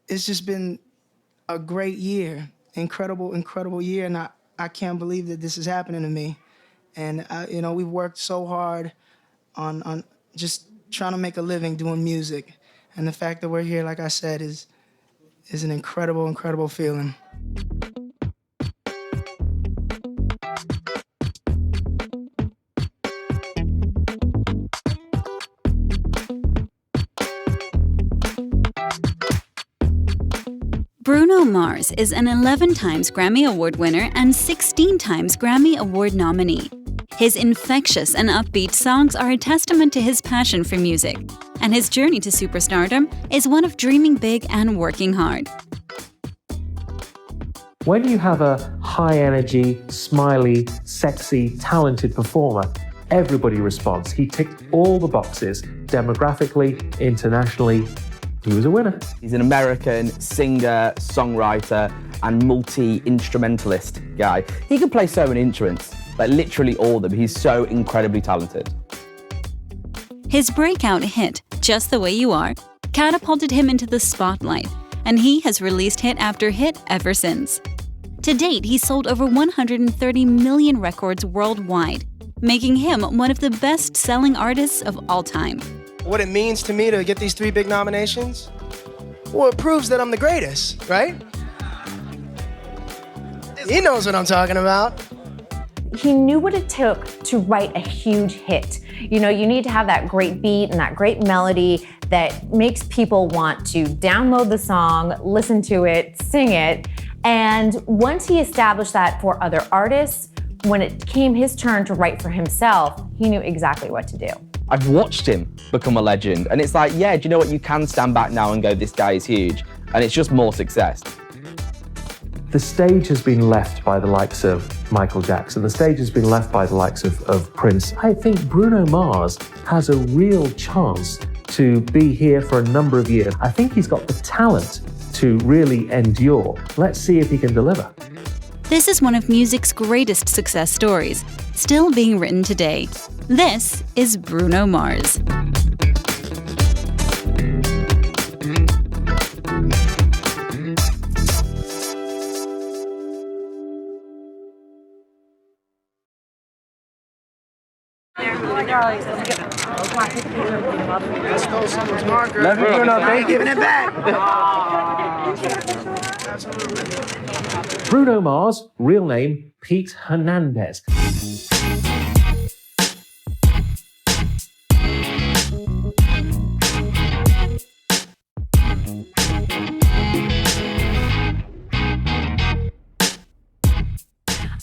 it's just been a great year, incredible year, and I can't believe that this is happening to me. And we've worked so hard on just trying to make a living doing music, and the fact that we're here, like I said, is an incredible feeling. Bruno Mars is an 11 times Grammy Award winner and 16 times Grammy Award nominee. His infectious and upbeat songs are a testament to his passion for music, and his journey to superstardom is one of dreaming big and working hard. When you have a high-energy, smiley, sexy, talented performer, everybody responds. He ticked all the boxes, demographically, internationally. He was a winner. He's an American singer, songwriter, and multi-instrumentalist guy. He can play so many instruments, like literally all of them. He's so incredibly talented. His breakout hit, Just the Way You Are, catapulted him into the spotlight, and he has released hit after hit ever since. To date, he's sold over 130 million records worldwide, making him one of the best-selling artists of all time. What it means to me to get these 3 big nominations? Well, it proves that I'm the greatest, right? He knows what I'm talking about. He knew what it took to write a huge hit. You know, you need to have that great beat and that great melody that makes people want to download the song, listen to it, sing it. And once he established that for other artists, when it came his turn to write for himself, he knew exactly what to do. I've watched him become a legend, and it's like, yeah, do you know what? You can stand back now and go, this guy is huge, and it's just more success. The stage has been left by the likes of Michael Jackson. The stage has been left by the likes of Prince. I think Bruno Mars has a real chance to be here for a number of years. I think he's got the talent to really endure. Let's see if he can deliver. This is one of music's greatest success stories, still being written today. This is Bruno Mars. Let's go, someone's marker. Love you, Bruno. I ain't giving it back. Bruno Mars, real name Pete Hernandez.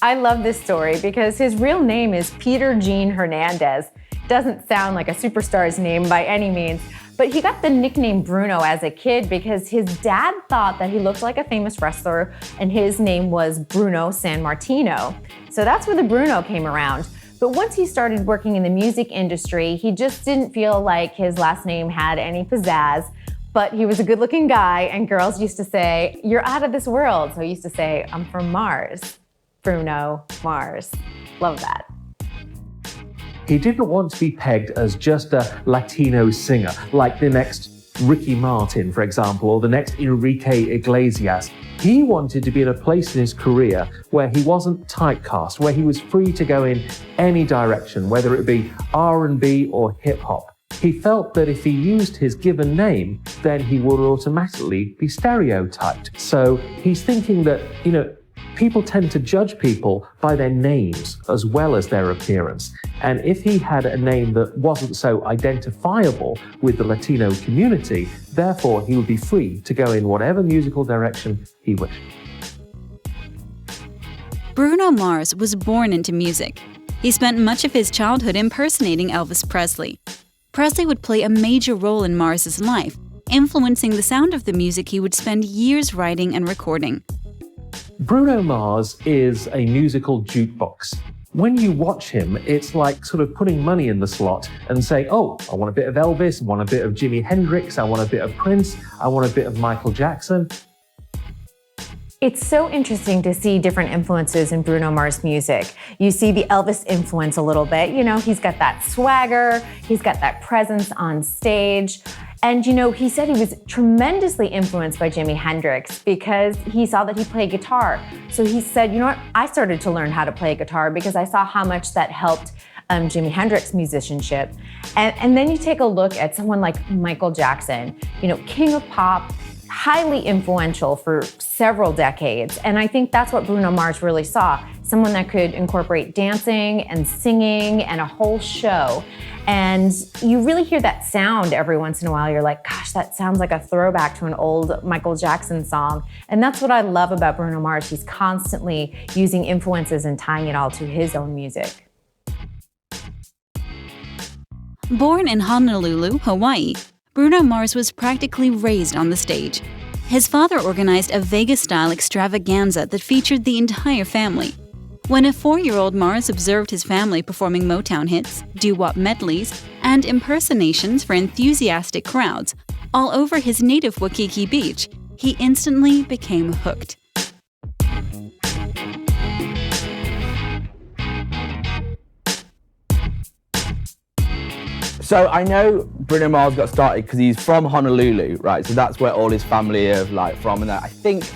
I love this story because his real name is Peter Gene Hernandez. Doesn't sound like a superstar's name by any means, but he got the nickname Bruno as a kid because his dad thought that he looked like a famous wrestler and his name was Bruno Sammartino. So that's where the Bruno came around. But once he started working in the music industry, he just didn't feel like his last name had any pizzazz. But he was a good-looking guy, and girls used to say, "You're out of this world." So he used to say, "I'm from Mars." Bruno Mars. Love that. He didn't want to be pegged as just a Latino singer, like the next Ricky Martin, for example, or the next Enrique Iglesias. He wanted to be in a place in his career where he wasn't typecast, where he was free to go in any direction, whether it be R&B or hip-hop. He felt that if he used his given name, then he would automatically be stereotyped. So he's thinking that, people tend to judge people by their names as well as their appearance. And if he had a name that wasn't so identifiable with the Latino community, therefore he would be free to go in whatever musical direction he wished. Bruno Mars was born into music. He spent much of his childhood impersonating Elvis Presley. Presley would play a major role in Mars's life, influencing the sound of the music he would spend years writing and recording. Bruno Mars is a musical jukebox. When you watch him, it's like sort of putting money in the slot and saying, oh, I want a bit of Elvis, I want a bit of Jimi Hendrix, I want a bit of Prince, I want a bit of Michael Jackson. It's so interesting to see different influences in Bruno Mars' music. You see the Elvis influence a little bit. He's got that swagger, he's got that presence on stage. And he said he was tremendously influenced by Jimi Hendrix because he saw that he played guitar. So he said, you know what, I started to learn how to play guitar because I saw how much that helped Jimi Hendrix musicianship. And then you take a look at someone like Michael Jackson, king of pop, highly influential for several decades. And I think that's what Bruno Mars really saw, someone that could incorporate dancing and singing and a whole show. And you really hear that sound every once in a while. You're like, gosh, that sounds like a throwback to an old Michael Jackson song. And that's what I love about Bruno Mars. He's constantly using influences and tying it all to his own music. Born in Honolulu, Hawaii, Bruno Mars was practically raised on the stage. His father organized a Vegas-style extravaganza that featured the entire family. When a 4-year-old Mars observed his family performing Motown hits, doo-wop medleys, and impersonations for enthusiastic crowds all over his native Waikiki Beach, he instantly became hooked. So I know Bruno Mars got started because he's from Honolulu, right? So that's where all his family are from. And I think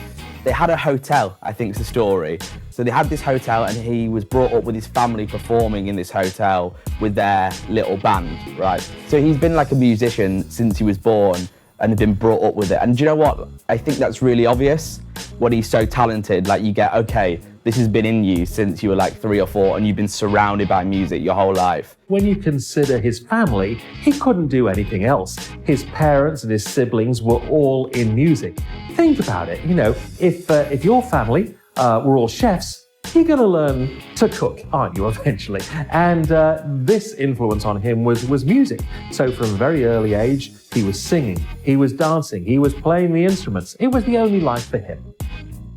they had a hotel, I think is the story. So they had this hotel and he was brought up with his family performing in this hotel with their little band, right? So he's been like a musician since he was born and been brought up with it. And do you know what? I think that's really obvious when he's so talented. Like you get, okay, this has been in you since you were like 3 or 4 and you've been surrounded by music your whole life. When you consider his family, he couldn't do anything else. His parents and his siblings were all in music. Think about it, if your family were all chefs, you're going to learn to cook, aren't you, eventually? And this influence on him was music. So from a very early age, he was singing, he was dancing, he was playing the instruments. It was the only life for him.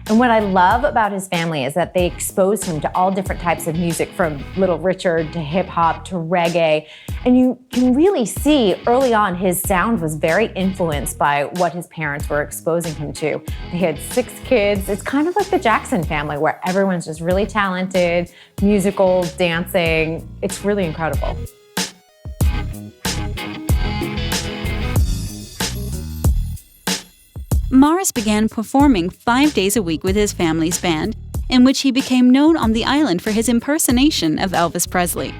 And what I love about his family is that they exposed him to all different types of music, from Little Richard to hip hop to reggae. And you can really see early on his sound was very influenced by what his parents were exposing him to. They had 6 kids. It's kind of like the Jackson family where everyone's just really talented, musical, dancing. It's really incredible. Mars began performing 5 days a week with his family's band, in which he became known on the island for his impersonation of Elvis Presley.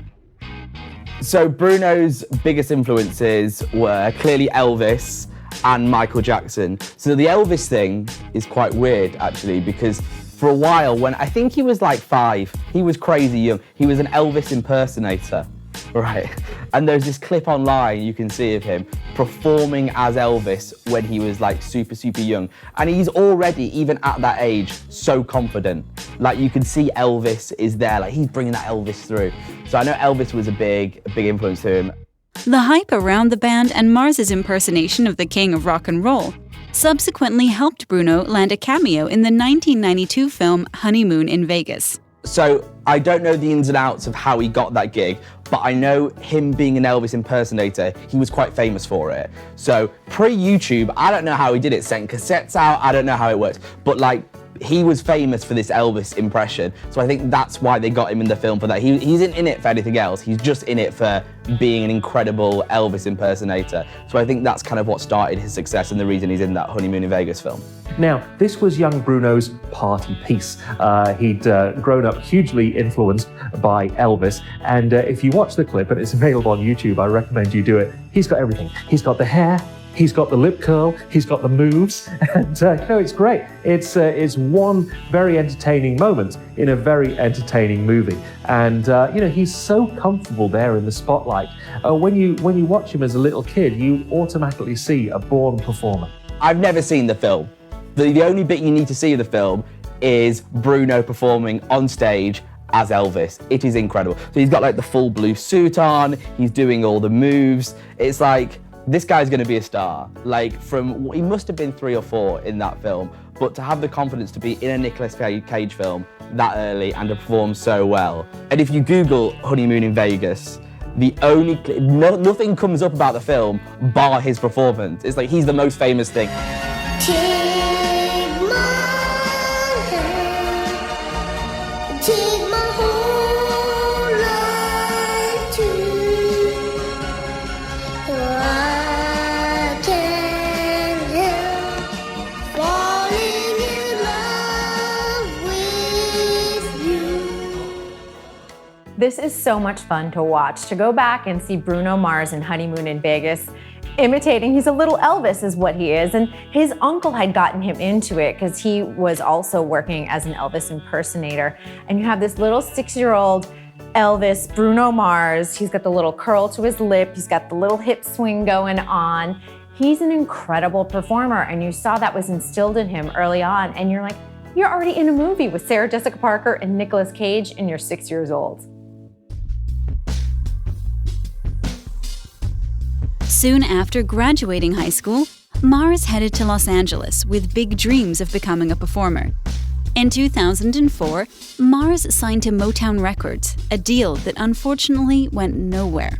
So Bruno's biggest influences were clearly Elvis and Michael Jackson. So the Elvis thing is quite weird, actually, because for a while, when I think he was like 5, he was crazy young. He was an Elvis impersonator. Right, and there's this clip online you can see of him performing as Elvis when he was like super young, and he's already, even at that age, so confident. Like you can see Elvis is there, like he's bringing that Elvis through. So I know Elvis was a big influence to him. The hype around the band and Mars's impersonation of the king of rock and roll subsequently helped Bruno land a cameo in the 1992 film Honeymoon in Vegas. So I don't know the ins and outs of how he got that gig, but I know him being an Elvis impersonator, he was quite famous for it. So pre-YouTube, I don't know how he did it, sent cassettes out, I don't know how it worked, but like he was famous for this Elvis impression. So I think that's why they got him in the film for that. He isn't in it for anything else, he's just in it for being an incredible Elvis impersonator. So I think that's kind of what started his success and the reason he's in that Honeymoon in Vegas film. Now, this was young Bruno's party piece. He'd grown up hugely influenced by Elvis, and if you watch the clip, and it's available on YouTube, I recommend you do it, he's got everything. He's got the hair, he's got the lip curl, he's got the moves, and it's great. It's one very entertaining moment in a very entertaining movie. And he's so comfortable there in the spotlight. When you watch him as a little kid, you automatically see a born performer. I've never seen the film. The only bit you need to see of the film is Bruno performing on stage as Elvis. It is incredible. So he's got like the full blue suit on, he's doing all the moves. It's like, this guy's gonna be a star. Like he must have been 3 or 4 in that film, but to have the confidence to be in a Nicolas Cage film that early and to perform so well. And if you Google Honeymoon in Vegas, nothing comes up about the film bar his performance. It's like he's the most famous thing. Take my hand, take my whole life too. I This is so much fun to watch, to go back and see Bruno Mars in Honeymoon in Vegas, imitating, he's a little Elvis is what he is, and his uncle had gotten him into it because he was also working as an Elvis impersonator. And you have this little 6-year-old Elvis, Bruno Mars, he's got the little curl to his lip, he's got the little hip swing going on. He's an incredible performer, and you saw that was instilled in him early on, and you're like, you're already in a movie with Sarah Jessica Parker and Nicolas Cage, and you're 6 years old. Soon after graduating high school, Mars headed to Los Angeles with big dreams of becoming a performer. In 2004, Mars signed to Motown Records, a deal that unfortunately went nowhere.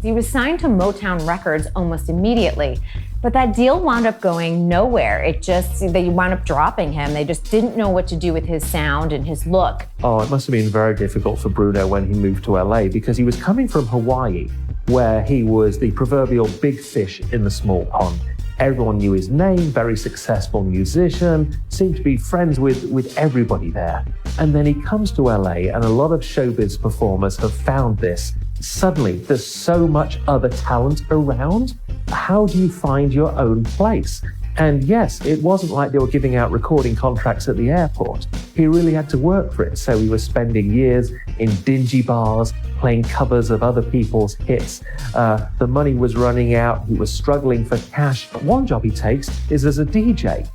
He was signed to Motown Records almost immediately, but that deal wound up going nowhere. They wound up dropping him. They just didn't know what to do with his sound and his look. Oh, it must have been very difficult for Bruno when he moved to LA because he was coming from Hawaii, where he was the proverbial big fish in the small pond. Everyone knew his name, very successful musician, seemed to be friends with everybody there. And then he comes to LA, and a lot of showbiz performers have found this. Suddenly, there's so much other talent around. How do you find your own place? And yes, it wasn't like they were giving out recording contracts at the airport. He really had to work for it. So he was spending years in dingy bars, playing covers of other people's hits. The money was running out. He was struggling for cash. But one job he takes is as a DJ.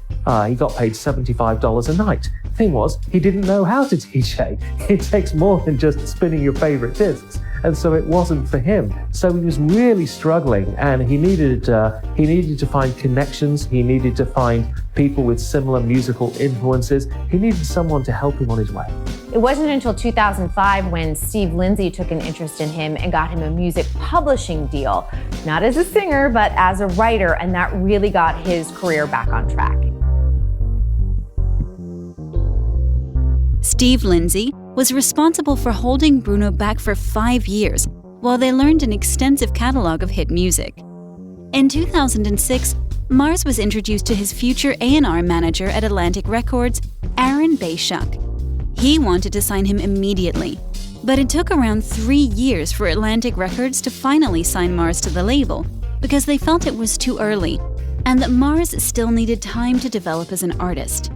He got paid $75 a night. Thing was, he didn't know how to DJ. It takes more than just spinning your favorite discs. And so it wasn't for him. So he was really struggling, and he needed to find connections. He needed to find people with similar musical influences. He needed someone to help him on his way. It wasn't until 2005 when Steve Lindsay took an interest in him and got him a music publishing deal, not as a singer, but as a writer, and that really got his career back on track. Steve Lindsay was responsible for holding Bruno back for 5 years while they learned an extensive catalog of hit music. In 2006, Mars was introduced to his future A&R manager at Atlantic Records, Aaron Bay-Shuck. He wanted to sign him immediately, but it took around 3 years for Atlantic Records to finally sign Mars to the label because they felt it was too early and that Mars still needed time to develop as an artist.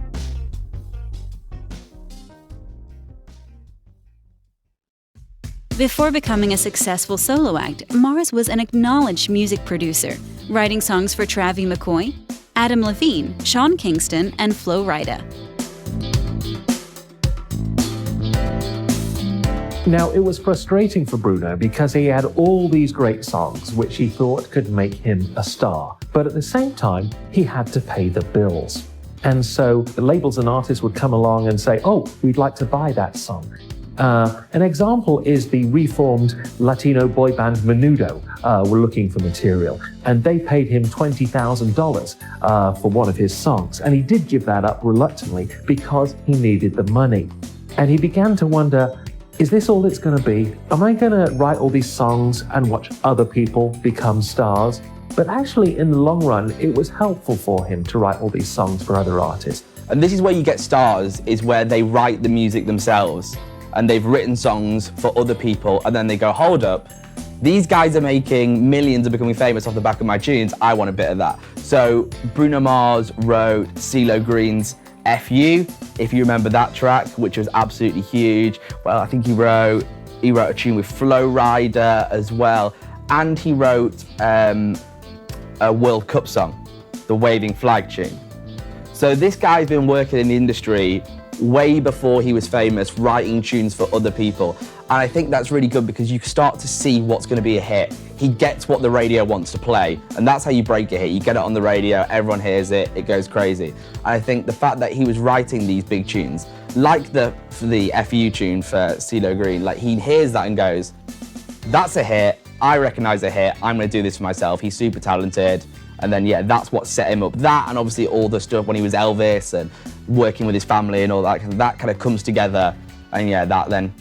Before becoming a successful solo act, Mars was an acknowledged music producer, writing songs for Travie McCoy, Adam Levine, Sean Kingston, and Flo Rida. Now, it was frustrating for Bruno because he had all these great songs which he thought could make him a star. But at the same time, he had to pay the bills. And so the labels and artists would come along and say, oh, we'd like to buy that song. An example is the reformed Latino boy band Menudo were looking for material, and they paid him $20,000 for one of his songs, and he did give that up reluctantly because he needed the money. And he began to wonder, is this all it's going to be? Am I going to write all these songs and watch other people become stars? But actually, in the long run, it was helpful for him to write all these songs for other artists. And this is where you get stars, is where they write the music themselves. And they've written songs for other people, and then they go, hold up, these guys are making millions and becoming famous off the back of my tunes, I want a bit of that. So Bruno Mars wrote CeeLo Green's F.U., if you remember that track, which was absolutely huge. Well, I think he wrote a tune with Flo Rida as well, and he wrote a World Cup song, the Waving Flag tune. So this guy's been working in the industry way before he was famous, writing tunes for other people. And I think that's really good because you start to see what's going to be a hit. He gets what the radio wants to play, and that's how you break a hit. You get it on the radio, everyone hears it, it goes crazy. And I think the fact that he was writing these big tunes, like the F.U. tune for CeeLo Green, like he hears that and goes, that's a hit, I recognize a hit, I'm going to do this for myself. He's super talented. And then, yeah, that's what set him up. That, and obviously all the stuff when he was Elvis and working with his family and all that kind of comes together. And yeah, that then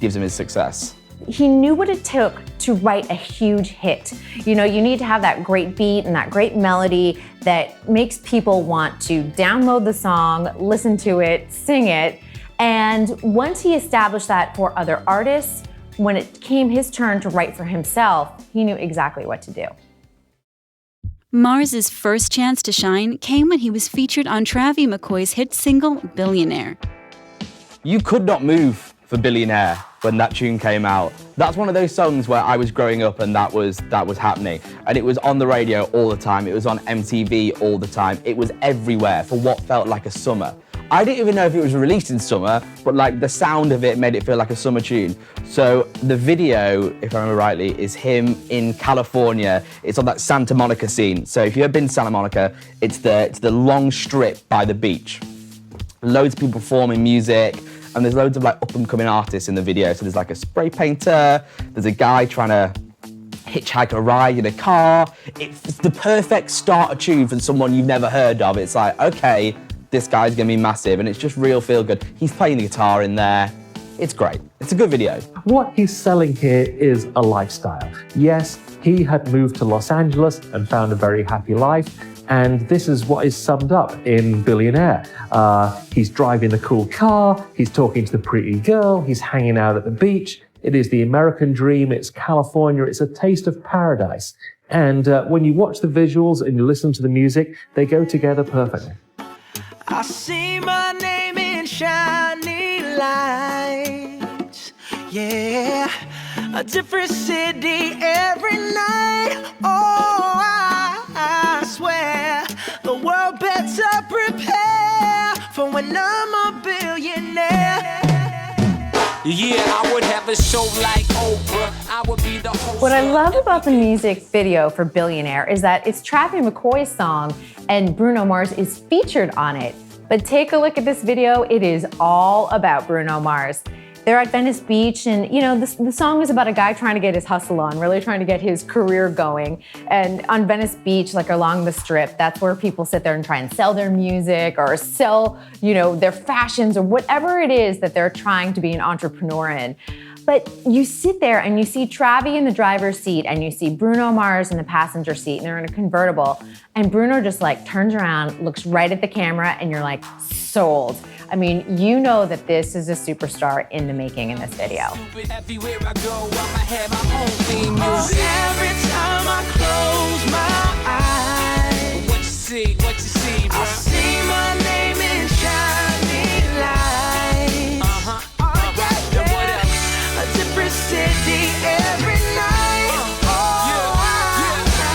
gives him his success. He knew what it took to write a huge hit. You know, you need to have that great beat and that great melody that makes people want to download the song, listen to it, sing it. And once he established that for other artists, when it came his turn to write for himself, he knew exactly what to do. Mars's first chance to shine came when he was featured on Travie McCoy's hit single, Billionaire. You could not move for Billionaire when that tune came out. That's one of those songs where I was growing up and that was happening. And it was on the radio all the time. It was on MTV all the time. It was everywhere for what felt like a summer. I didn't even know if it was released in summer, but like the sound of it made it feel like a summer tune. So the video, if I remember rightly, is him in California. It's on that Santa Monica scene. So if you've ever been to Santa Monica, it's the long strip by the beach. Loads of people performing music, and there's loads of like up and coming artists in the video. So there's like a spray painter, there's a guy trying to hitchhike a ride in a car. It's the perfect starter tune for someone you've never heard of. It's like, okay, this guy's gonna be massive, and it's just real feel good. He's playing the guitar in there. It's great. It's a good video. What he's selling here is a lifestyle. Yes, he had moved to Los Angeles and found a very happy life, and this is what is summed up in Billionaire. He's driving a cool car, he's talking to the pretty girl, he's hanging out at the beach. It is the American dream, it's California, it's a taste of paradise. And when you watch the visuals and you listen to the music, they go together perfectly. I see my name in shiny lights, yeah, a different city every night. Oh, I swear the world better prepare for when I'm a billionaire. Yeah, I would have a show like Oprah. I would be the host. What I love about the music video for Billionaire is that it's Travie McCoy's song and Bruno Mars is featured on it. But take a look at this video, it is all about Bruno Mars. They're at Venice Beach, and you know, the song is about a guy trying to get his hustle on, really trying to get his career going. And on Venice Beach, like along the strip, that's where people sit there and try and sell their music or sell, you know, their fashions or whatever it is that they're trying to be an entrepreneur in. But you sit there and you see Travie in the driver's seat and you see Bruno Mars in the passenger seat, and they're in a convertible. And Bruno just like turns around, looks right at the camera, and you're like, sold. I mean, you know that this is a superstar in the making in this video. Everywhere I go, I'ma have my own theme music. Every time I close my eyes, what you see, bro? I see my name in shiny lights. A different city every night. I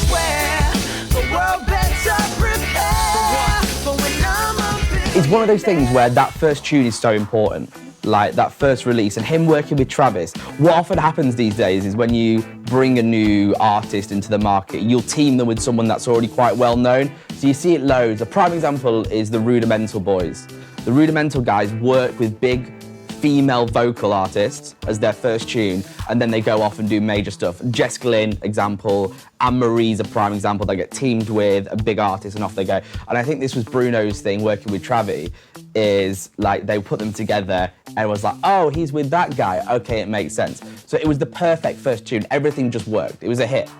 swear the world better prepare for when I'm a It's one of those things where that first tune is so important, like that first release, and him working with Travis. What often happens these days is when you bring a new artist into the market, you'll team them with someone that's already quite well known. So you see it loads. A prime example is the Rudimental Boys. The Rudimental guys work with big female vocal artists as their first tune, and then they go off and do major stuff. Jess Glynn, example. Anne-Marie's a prime example. They get teamed with a big artist and off they go. And I think this was Bruno's thing working with Travie, is like they put them together and it was like, oh, he's with that guy. Okay, it makes sense. So it was the perfect first tune. Everything just worked. It was a hit.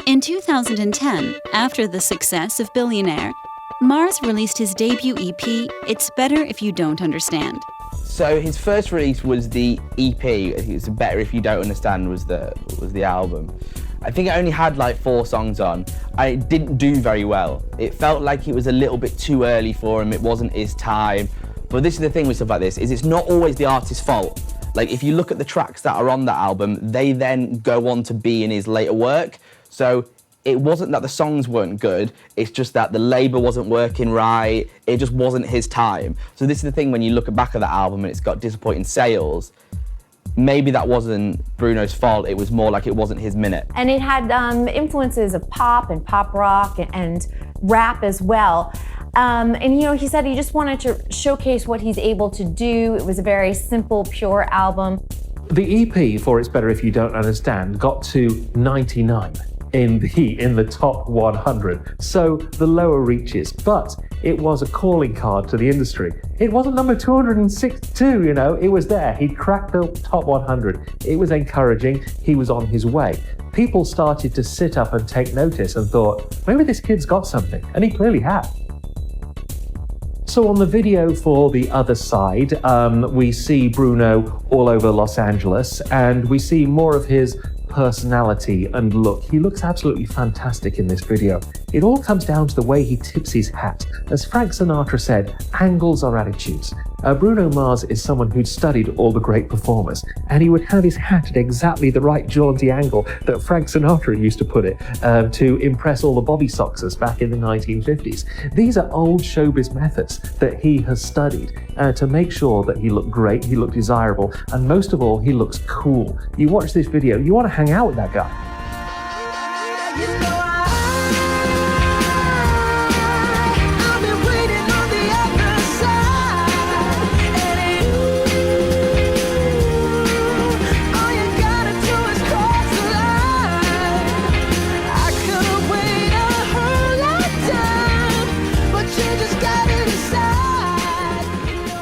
In 2010, after the success of Billionaire, Mars released his debut EP, It's Better If You Don't Understand. So his first release was the EP. It's Better If You Don't Understand was the album. I think it only had like 4 songs on. It didn't do very well. It felt like it was a little bit too early for him. It wasn't his time. But this is the thing with stuff like this, is it's not always the artist's fault. Like if you look at the tracks that are on that album, they then go on to be in his later work. So it wasn't that the songs weren't good, it's just that the label wasn't working right, it just wasn't his time. So this is the thing when you look back at that album and it's got disappointing sales, maybe that wasn't Bruno's fault, it was more like it wasn't his minute. And it had influences of pop and pop rock and rap as well. And you know, he said he just wanted to showcase what he's able to do. It was a very simple, pure album. The EP for It's Better If You Don't Understand got to 99 in the top 100, so the lower reaches, but it was a calling card to the industry. It wasn't number 262, you know, it was there. He cracked the top 100. It was encouraging. He was on his way. People started to sit up and take notice and thought, maybe this kid's got something, and he clearly had. So on the video for The Other Side, we see Bruno all over Los Angeles, and we see more of his personality and look. He looks absolutely fantastic in this video. It all comes down to the way he tips his hat. As Frank Sinatra said, angles are attitudes. Bruno Mars is someone who'd studied all the great performers, and he would have his hat at exactly the right jaunty angle that Frank Sinatra used to put it to impress all the bobby soxers back in the 1950s. These are old showbiz methods that he has studied to make sure that he looked great, he looked desirable, and most of all, he looks cool. You watch this video, you want to hang out with that guy.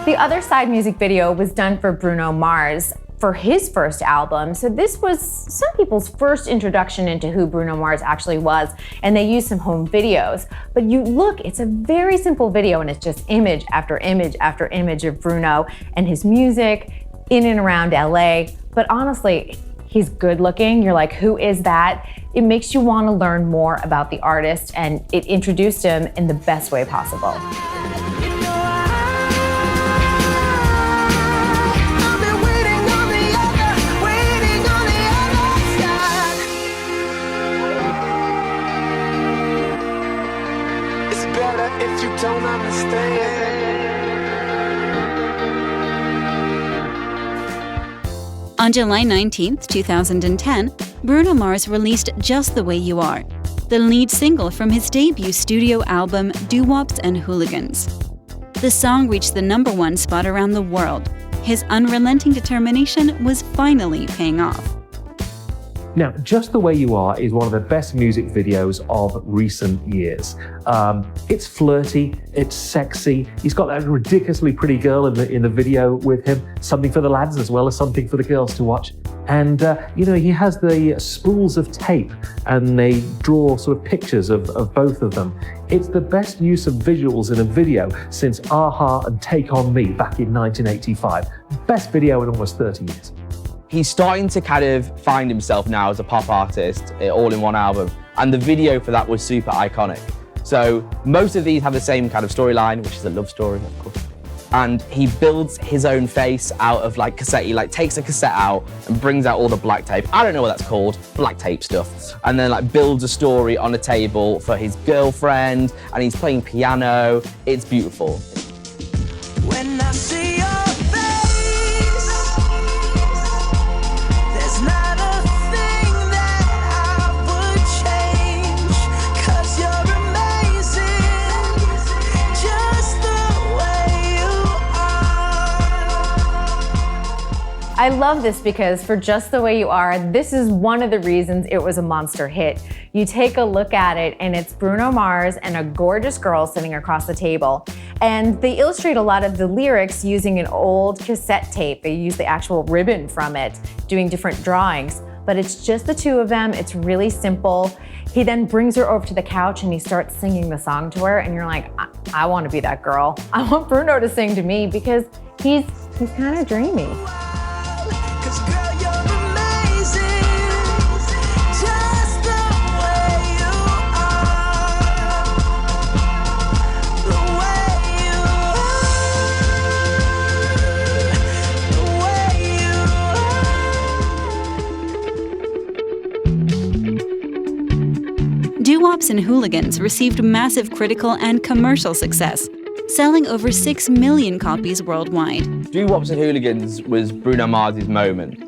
The Other Side music video was done for Bruno Mars for his first album. So this was some people's first introduction into who Bruno Mars actually was, and they used some home videos. But you look, it's a very simple video, and it's just image after image after image of Bruno and his music in and around LA. But honestly, he's good looking. You're like, who is that? It makes you want to learn more about the artist, and it introduced him in the best way possible. If you don't understand. On July 19th, 2010, Bruno Mars released Just the Way You Are, the lead single from his debut studio album Doo-Wops and Hooligans. The song reached the #1 spot around the world. His unrelenting determination was finally paying off. Now, Just the Way You Are is one of the best music videos of recent years. It's flirty, it's sexy. He's got that ridiculously pretty girl in the video with him, something for the lads as well as something for the girls to watch. And, he has the spools of tape and they draw sort of pictures of both of them. It's the best use of visuals in a video since Aha and Take On Me back in 1985. Best video in almost 30 years. He's starting to kind of find himself now as a pop artist, all in one album. And the video for that was super iconic. So most of these have the same kind of storyline, which is a love story, of course. And he builds his own face out of like cassette. He like takes a cassette out and brings out all the black tape. I don't know what that's called, black tape stuff. And then like builds a story on a table for his girlfriend, and he's playing piano. It's beautiful. When I see your face, there's not a thing that I would change, 'cause you're amazing, just the way you are. I love this because for Just the Way You Are, this is one of the reasons it was a monster hit. You take a look at it and it's Bruno Mars and a gorgeous girl sitting across the table. And they illustrate a lot of the lyrics using an old cassette tape. They use the actual ribbon from it, doing different drawings. But it's just the two of them. It's really simple. He then brings her over to the couch and he starts singing the song to her. And you're like, I want to be that girl. I want Bruno to sing to me because he's kind of dreamy. 'Cause girl, you're amazing, just the way you are, the way you Doo-Wops and Hooligans received massive critical and commercial success, selling over 6 million copies worldwide. Doo-Wops and Hooligans was Bruno Mars' moment.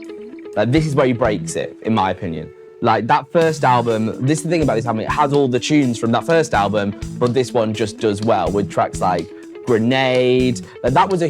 Like, this is where he breaks it, in my opinion. Like, that first album, this is the thing about this album, it has all the tunes from that first album, but this one just does well with tracks like Grenade. Like, that was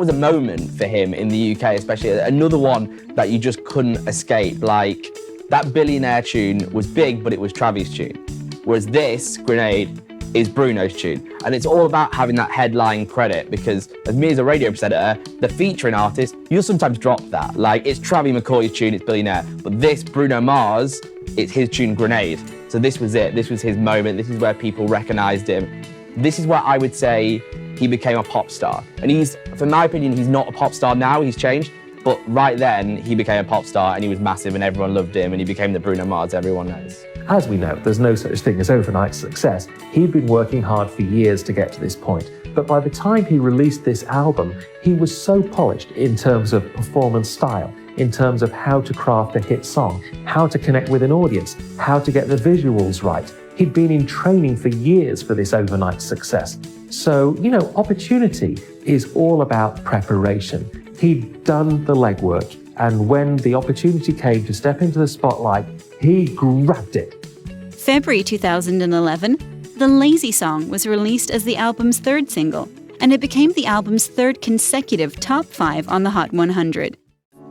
a moment for him in the UK, especially. Another one that you just couldn't escape. Like, that Billionaire tune was big, but it was Travis' tune. Whereas this, Grenade, is Bruno's tune. And it's all about having that headline credit, because as me as a radio presenter, the featuring artist, you'll sometimes drop that. Like, it's Travis McCoy's tune, it's Billionaire. But this, Bruno Mars, it's his tune, Grenade. So this was it. This was his moment. This is where people recognized him. This is where I would say he became a pop star. And for my opinion, he's not a pop star now, he's changed. But right then, he became a pop star and he was massive and everyone loved him and he became the Bruno Mars everyone knows. As we know, there's no such thing as overnight success. He'd been working hard for years to get to this point. But by the time he released this album, he was so polished in terms of performance style, in terms of how to craft a hit song, how to connect with an audience, how to get the visuals right. He'd been in training for years for this overnight success. So, opportunity is all about preparation. He'd done the legwork, and when the opportunity came to step into the spotlight, he grabbed it. February 2011, The Lazy Song was released as the album's third single, and it became the album's third consecutive top 5 on the Hot 100.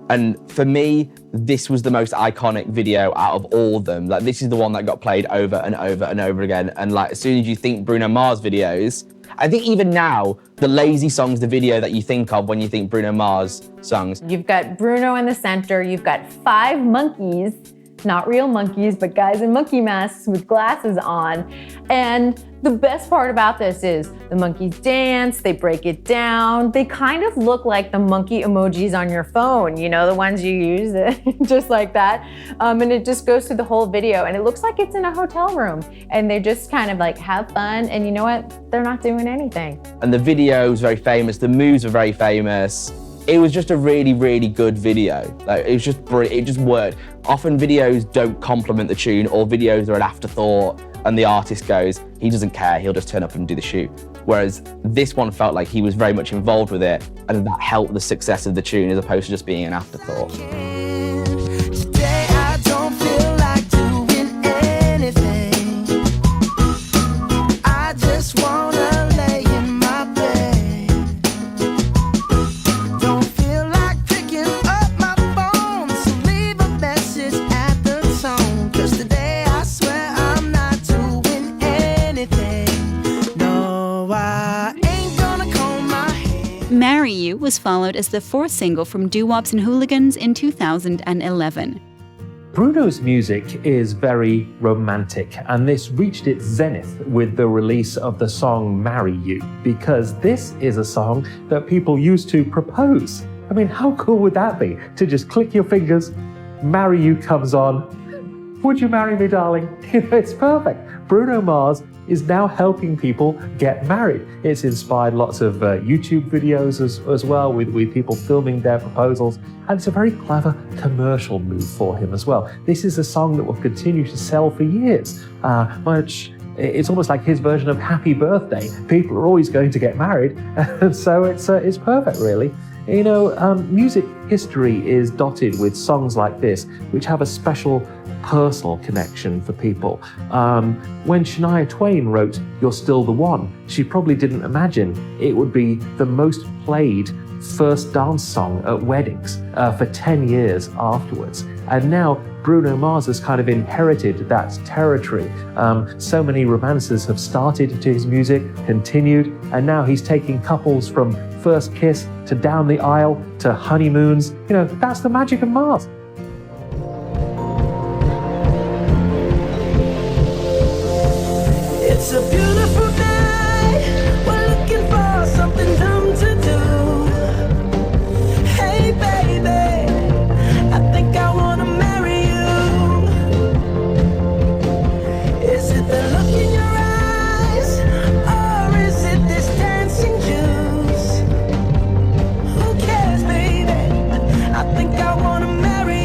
And for me, this was the most iconic video out of all of them. Like, this is the one that got played over and over and over again. And like, as soon as you think Bruno Mars videos, I think even now, the Lazy Song's the video that you think of when you think Bruno Mars songs. You've got Bruno in the center, you've got 5 monkeys, not real monkeys, but guys in monkey masks with glasses on. And the best part about this is the monkeys dance, they break it down. They kind of look like the monkey emojis on your phone, the ones you use, just like that. And it just goes through the whole video and it looks like it's in a hotel room and they just kind of like have fun. And you know what? They're not doing anything. And the video was very famous, the moves were very famous. It was just a really, really good video. Like, it was just brilliant, it just worked. Often videos don't complement the tune or videos are an afterthought and the artist goes, he doesn't care, he'll just turn up and do the shoot. Whereas this one felt like he was very much involved with it and that helped the success of the tune as opposed to just being an afterthought. Today I don't feel like doing anything. I just wanna lay in my bed. Don't feel like picking up my phone, so leave a message at the tone. 'Cause today I swear I'm not doing anything. No, I ain't gonna comb my hair. Marry You was followed as the fourth single from Doo-Wops and Hooligans in 2011. Bruno's music is very romantic, and this reached its zenith with the release of the song Marry You, because this is a song that people use to propose. I mean, how cool would that be? To just click your fingers, Marry You comes on. Would you marry me, darling? It's perfect. Bruno Mars is now helping people get married. It's inspired lots of YouTube videos as well with people filming their proposals. And it's a very clever commercial move for him as well. This is a song that will continue to sell for years. It's almost like his version of Happy Birthday. People are always going to get married. And so it's perfect, really. Music history is dotted with songs like this, which have a special personal connection for people. When Shania Twain wrote You're Still the One, she probably didn't imagine it would be the most played first dance song at weddings for 10 years afterwards. And now Bruno Mars has kind of inherited that territory. So many romances have started to his music, continued, and now he's taking couples from first kiss to down the aisle to honeymoons. That's the magic of Mars. It's a beautiful night. We're looking for something dumb to do. Hey, baby, I think I wanna marry you. Is it the look in your eyes, or is it this dancing juice? Who cares, baby? I think I wanna marry you.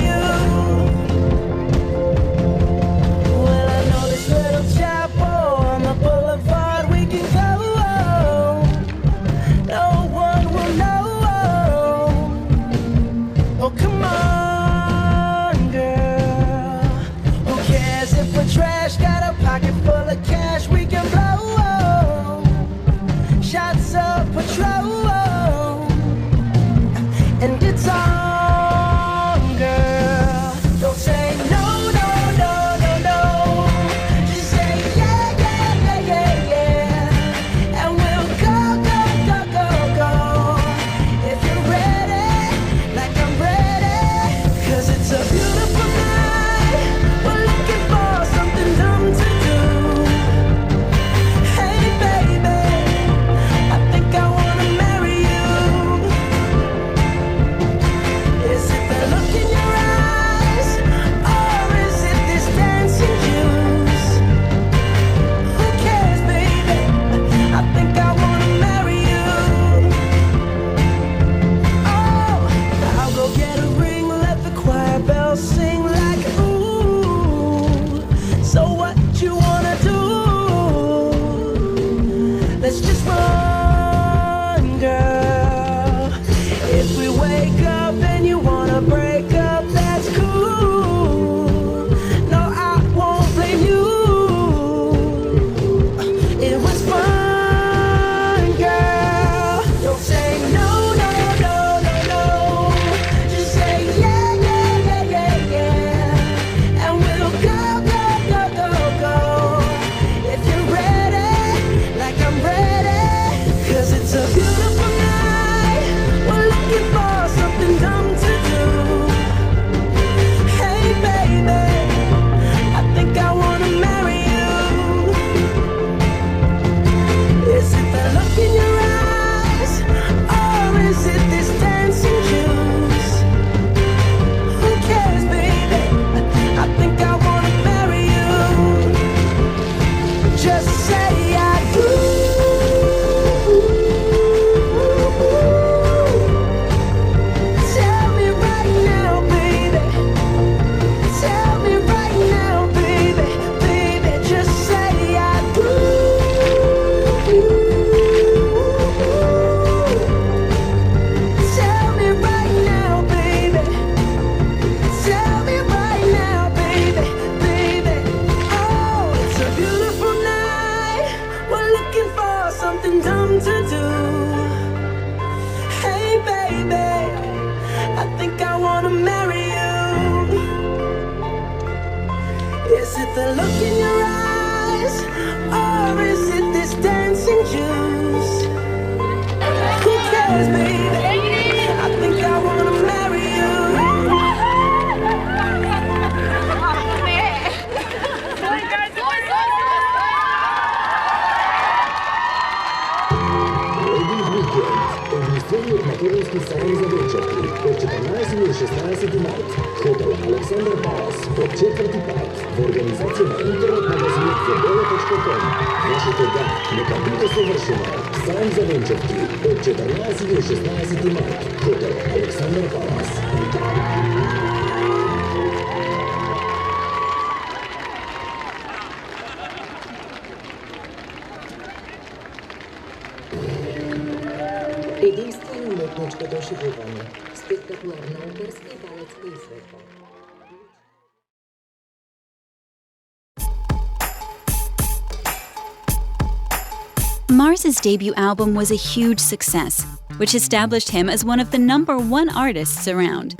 it the look in your eyes? Or is it this dancing juice? Who cares, baby? I think I wanna marry you. Университет Материнский Салон Заводчики по 14-16 март. Хотел Александр Палас по 4 парк в организации на интернет-магазине футбола.ком. Ваши туда не кабинка совершена. Салон Заводчики по 14-16 март. Хотел Александр Палас. Единствена митничка до оживлення. Спектакулярна оперський балет «Висвітла». Mars's debut album was a huge success, which established him as one of the #1 artists around.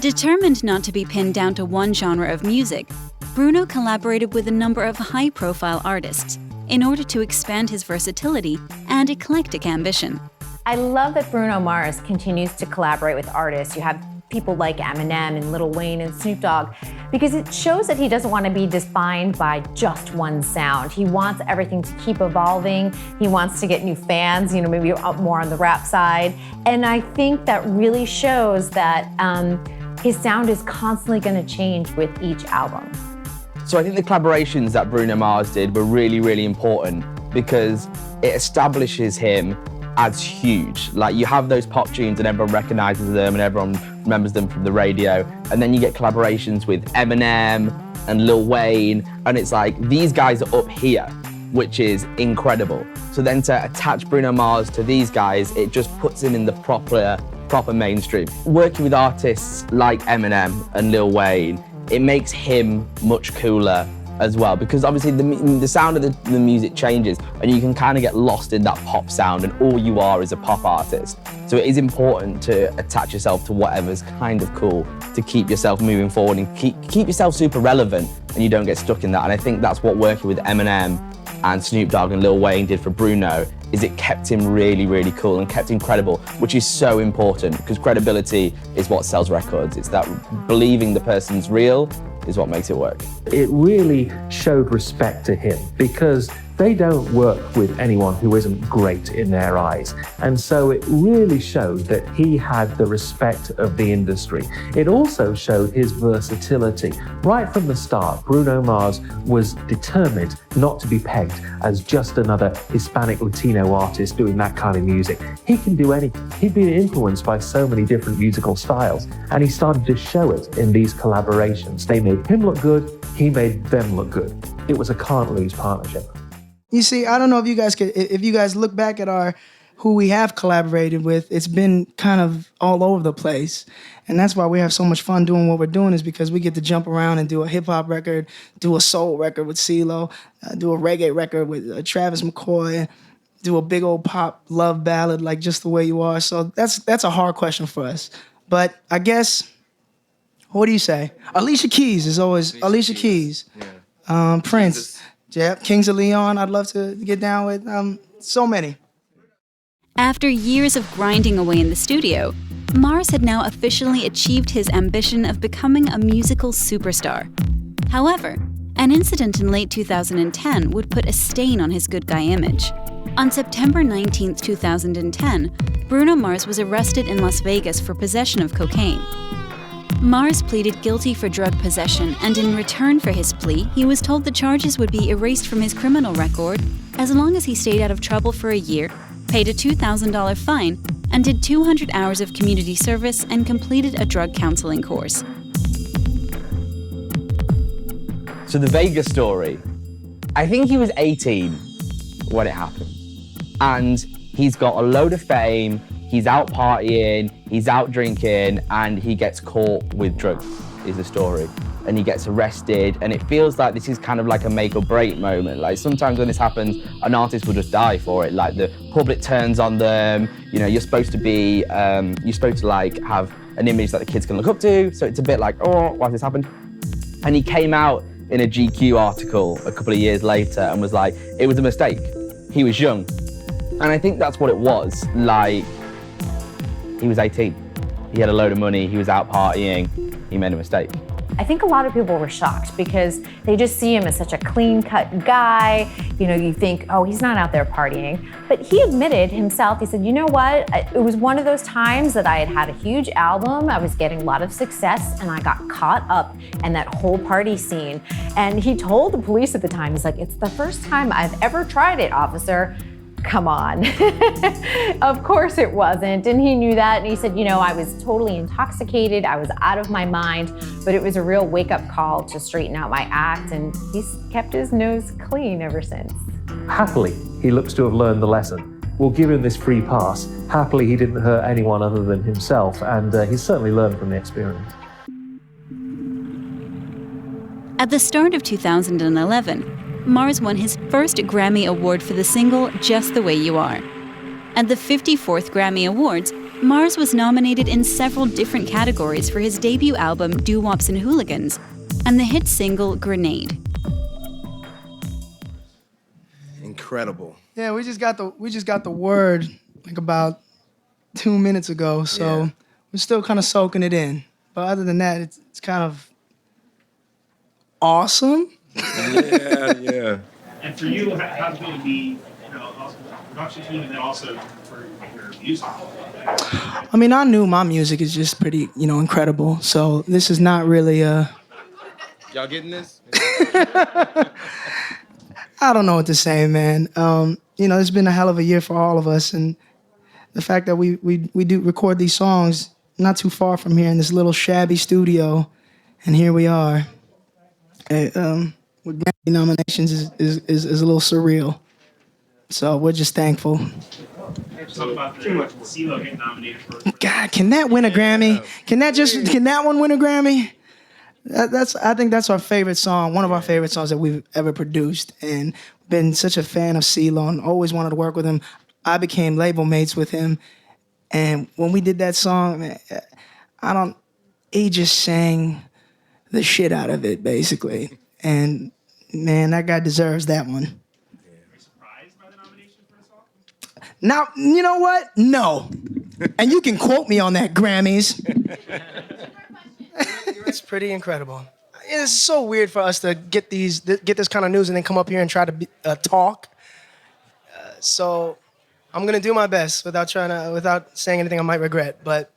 Determined not to be pinned down to one genre of music, Bruno collaborated with a number of high-profile artists in order to expand his versatility and eclectic ambition. I love that Bruno Mars continues to collaborate with artists. You have people like Eminem and Lil Wayne and Snoop Dogg, because it shows that he doesn't want to be defined by just one sound. He wants everything to keep evolving. He wants to get new fans, maybe more on the rap side. And I think that really shows that his sound is constantly going to change with each album. So I think the collaborations that Bruno Mars did were really, really important because it establishes him as huge. Like, you have those pop tunes and everyone recognizes them and everyone remembers them from the radio. And then you get collaborations with Eminem and Lil Wayne. And it's like, these guys are up here, which is incredible. So then to attach Bruno Mars to these guys, it just puts him in the proper mainstream. Working with artists like Eminem and Lil Wayne, it makes him much cooler as well, because obviously the sound of the music changes and you can kind of get lost in that pop sound and all you are is a pop artist. So it is important to attach yourself to whatever's kind of cool to keep yourself moving forward and keep yourself super relevant and you don't get stuck in that. And I think that's what working with Eminem and Snoop Dogg and Lil Wayne did for Bruno, is it kept him really, really cool and kept him credible, which is so important because credibility is what sells records. It's that believing the person's real is what makes it work. It really showed respect to him because they don't work with anyone who isn't great in their eyes. And so it really showed that he had the respect of the industry. It also showed his versatility. Right from the start, Bruno Mars was determined not to be pegged as just another Hispanic Latino artist doing that kind of music. He can do anything. He'd been influenced by so many different musical styles, and he started to show it in these collaborations. They made him look good, he made them look good. It was a can't-lose partnership. You see, I don't know if you guys look back at who we have collaborated with, it's been kind of all over the place. And that's why we have so much fun doing what we're doing, is because we get to jump around and do a hip hop record, do a soul record with CeeLo, do a reggae record with Travis McCoy, do a big old pop love ballad like Just the Way You Are. So that's a hard question for us. But I guess, what do you say? Alicia Keys is always, Alicia Keys. Yeah. Prince. Yeah, Kings of Leon, I'd love to get down with. So many. After years of grinding away in the studio, Mars had now officially achieved his ambition of becoming a musical superstar. However, an incident in late 2010 would put a stain on his good guy image. On September 19, 2010, Bruno Mars was arrested in Las Vegas for possession of cocaine. Mars pleaded guilty for drug possession, and in return for his plea, he was told the charges would be erased from his criminal record as long as he stayed out of trouble for a year, paid a $2,000 fine, and did 200 hours of community service and completed a drug counseling course. So the Vegas story, I think he was 18 when it happened. And he's got a load of fame, he's out partying, he's out drinking, and he gets caught with drugs, is the story. And he gets arrested, and it feels like this is kind of like a make or break moment. Like, sometimes when this happens, an artist will just die for it. Like, the public turns on them, you're supposed to be, like have an image that the kids can look up to, so it's a bit like, oh, why has this happened? And he came out in a GQ article a couple of years later and was like, it was a mistake. He was young. And I think that's what it was. Like, he was 18. He had a load of money, he was out partying, he made a mistake. I think a lot of people were shocked because they just see him as such a clean-cut guy. You know, you think, oh, he's not out there partying. But he admitted himself, he said, you know what? It was one of those times that I had had a huge album, I was getting a lot of success, and I got caught up in that whole party scene. And he told the police at the time, he's like, it's the first time I've ever tried it, officer. Come on. Of course it wasn't. And he knew that. And he said, you know, I was totally intoxicated. I was out of my mind, but it was a real wake-up call to straighten out my act. And he's kept his nose clean ever since. Happily, he looks to have learned the lesson. We'll give him this free pass. Happily, he didn't hurt anyone other than himself, and he's certainly learned from the experience. At the start of 2011, Mars won his first Grammy Award for the single Just the Way You Are. At the 54th Grammy Awards, Mars was nominated in several different categories for his debut album Doo-Wops and Hooligans and the hit single Grenade. Incredible. Yeah, we just got the word like about 2 minutes ago, so we're still kind of soaking it in. But other than that, it's kind of awesome. Yeah. And for you, how's it going to be, also the production team and then also for your music? I mean, I knew my music is just pretty, incredible. So this is not really Y'all getting this? I don't know what to say, man. It's been a hell of a year for all of us, and the fact that we do record these songs not too far from here in this little shabby studio, and here we are. With Grammy nominations is a little surreal. So we're just thankful. Talk about the CeeLo getting nominated for. God, can that win a Grammy? Can that one win a Grammy? I think that's our favorite song, one of our favorite songs that we've ever produced, and been such a fan of CeeLo and always wanted to work with him. I became label mates with him, and when we did that song, man, he just sang the shit out of it, basically. And man, that guy deserves that one. Are you surprised by the nomination for the song? Now, you know what? No. And you can quote me on that, Grammys. It's pretty incredible. It's so weird for us to get this kind of news and then come up here and try to talk. So I'm gonna do my best without saying anything I might regret. But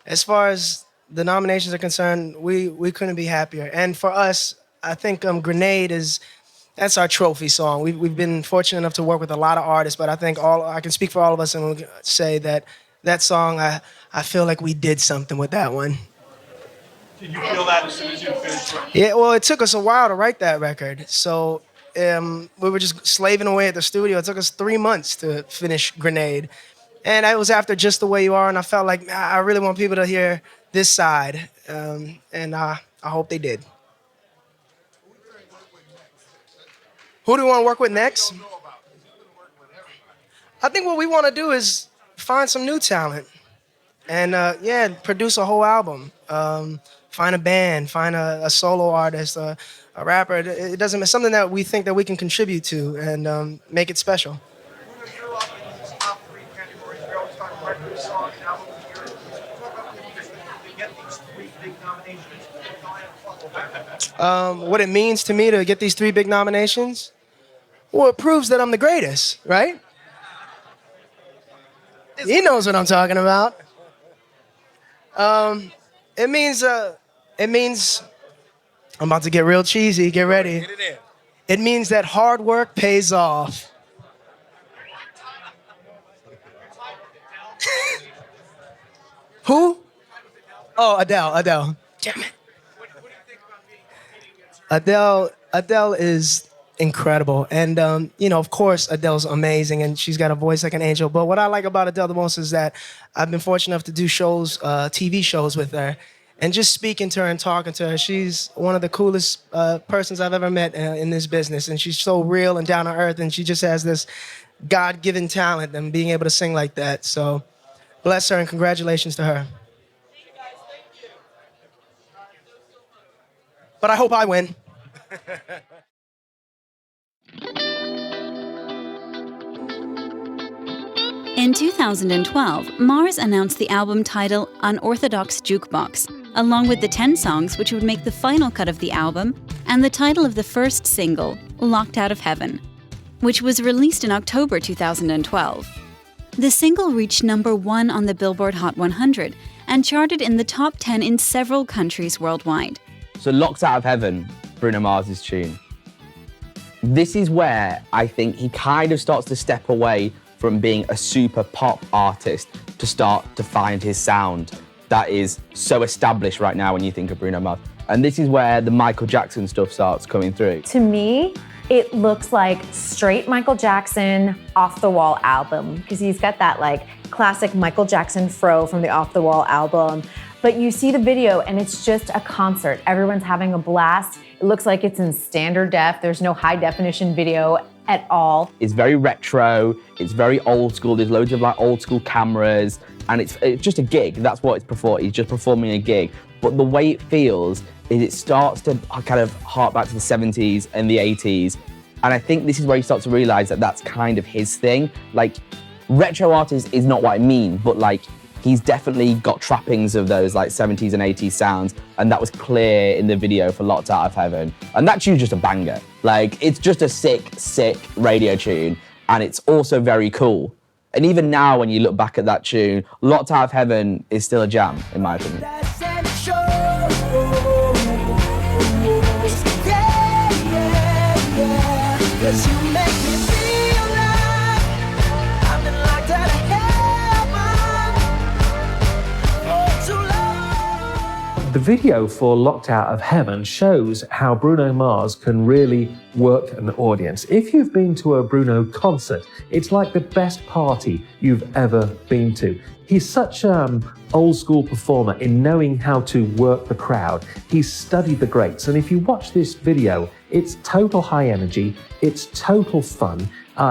as far as the nominations are concerned, we couldn't be happier. And for us, I think Grenade that's our trophy song. We've been fortunate enough to work with a lot of artists, but I think I can speak for all of us and say that song, I feel like we did something with that one. Did you feel that as soon as you finished? Yeah, well, it took us a while to write that record. So we were just slaving away at the studio. It took us 3 months to finish Grenade. And it was after Just the Way You Are, and I felt like I really want people to hear this side. And I hope they did. Who do we want to work with next? I think what we want to do is find some new talent and produce a whole album. Find a band, find a solo artist, a rapper. It doesn't matter, something that we think that we can contribute to and make it special. What it means to me to get these 3 big nominations? Well, it proves that I'm the greatest, right? He knows what I'm talking about. It means I'm about to get real cheesy. Get ready. Get it in. It means that hard work pays off. Who? Oh, Adele. Damn it. Adele is incredible. And, of course, Adele's amazing, and she's got a voice like an angel. But what I like about Adele the most is that I've been fortunate enough to do shows, TV shows with her, and just speaking to her and talking to her. She's one of the coolest persons I've ever met in this business, and she's so real and down to earth, and she just has this God-given talent and being able to sing like that. So bless her and congratulations to her. But I hope I win. In 2012, Mars announced the album title Unorthodox Jukebox, along with the 10 songs which would make the final cut of the album, and the title of the first single, Locked Out of Heaven, which was released in October 2012. The single reached #1 on the Billboard Hot 100 and charted in the top 10 in several countries worldwide. So Locked Out of Heaven, Bruno Mars's tune. This is where I think he kind of starts to step away from being a super pop artist to start to find his sound that is so established right now when you think of Bruno Mars. And this is where the Michael Jackson stuff starts coming through. To me, it looks like straight Michael Jackson Off the Wall album, because he's got that like classic Michael Jackson fro from the Off the Wall album. But you see the video and it's just a concert. Everyone's having a blast. It looks like it's in standard def. There's no high definition video at all. It's very retro, it's very old school. There's loads of like old school cameras, and it's just a gig. That's what it's before. He's just performing a gig. But the way it feels is it starts to kind of hark back to the 70s and the 80s. And I think this is where he starts to realize that that's kind of his thing. Like, retro artist is not what I mean, but like, he's definitely got trappings of those like 70s and 80s sounds, and that was clear in the video for Locked Out of Heaven. And that tune's just a banger. Like, it's just a sick radio tune, and it's also very cool. And even now, when you look back at that tune, Locked Out of Heaven is still a jam, in my opinion. The video for Locked Out of Heaven shows how Bruno Mars can really work an audience. If you've been to a Bruno concert, it's like the best party you've ever been to. He's such an old school performer in knowing how to work the crowd. He's studied the greats, and if you watch this video, it's total high energy, it's total fun.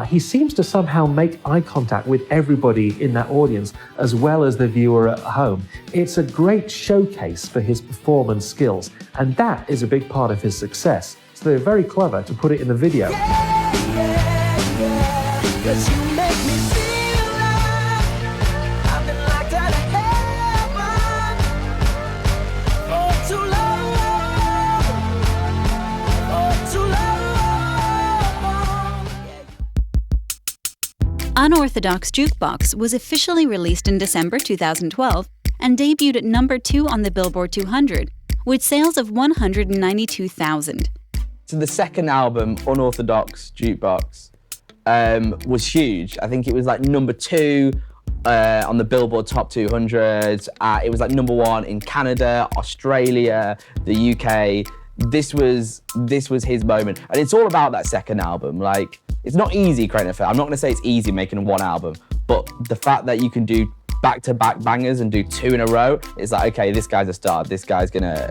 He seems to somehow make eye contact with everybody in that audience as well as the viewer at home. It's a great showcase for his performance skills, and that is a big part of his success. So they're very clever to put it in the video. Unorthodox Jukebox was officially released in December 2012 and debuted at #2 on the Billboard 200 with sales of 192,000. So the second album, Unorthodox Jukebox, was huge. I think it was like #2 on the Billboard Top 200. It was like #1 in Canada, Australia, the UK. This was his moment. And it's all about that second album. Like, it's not easy creating a film. I'm not gonna say it's easy making one album, but the fact that you can do back-to-back bangers and do 2 in a row, it's like, okay, this guy's a star. This guy's gonna